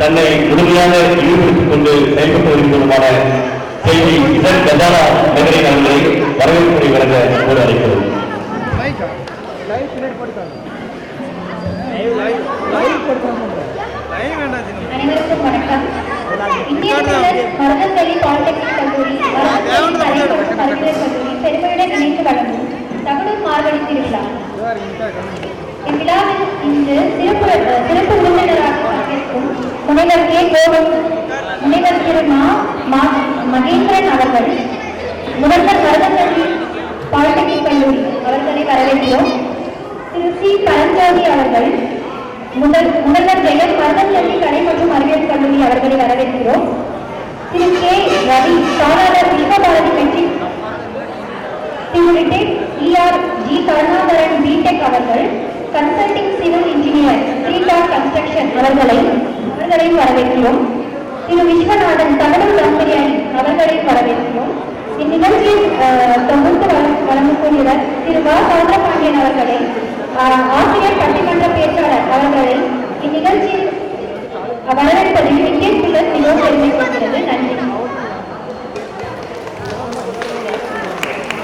தன்னை முழுமையாக ஈடுபடுத்திக் கொண்டு செயல்பட்டு வருவதற்கான செய்தி இதன் கஜானா நகரை அவர்களை வரவேற்புரை வழங்க கோரி அழைக்கிறோம். அனைவருக்கும் வணக்கம். இந்தியன் மருதங்கலி பாலிடெக்னிக் கல்லூரி பெருமையுடன் இணைந்து வழங்கும் தமிழ் மார்கழி திருவிழா. இவ்விழாவில் இன்று சிறப்பு விருந்தினராக பங்கேற்கும் முனைவர் கே. கோவன், முனைவர் திரு மகேந்திரன் அவர்கள், முதல்வர் மருதங்கலி பாலிடெக்னிக் கல்லூரி அவர்களை வரவேற்கிறோம். திரு சி. பரஞ்சோதி அவர்கள், முதல்வர் ஜெயம் மருதங்கலி கலை மற்றும் அறிவியல் கல்லூரி அவர்களை வரவேற்கிறோம். திரு கே. ரவி, தாளாளர் Vishwabharati matric ER G. Karunakaran BTech அவர்கள், கன்சல்டிங் சிவில் இன்ஜினியர் த்ரீடாக் கன்ஸ்ட்ரக்ஷன் அவர்களை வரவேற்கிறோம். திரு விஸ்வநாதன், தமிழ் தம்பதியாரி அவர்களை வரவேற்கிறோம். இந்நிகழ்ச்சியில் தொகுத்து வழங்கக்கூடியவர் திரு வ. சௌந்தரபாண்டியன் அவர்களை, ஆசிரியர் பட்டிமன்ற பேச்சாளர் அவர்களை இந்நிகழ்ச்சியில் வரவேற்பதில் முக்கிய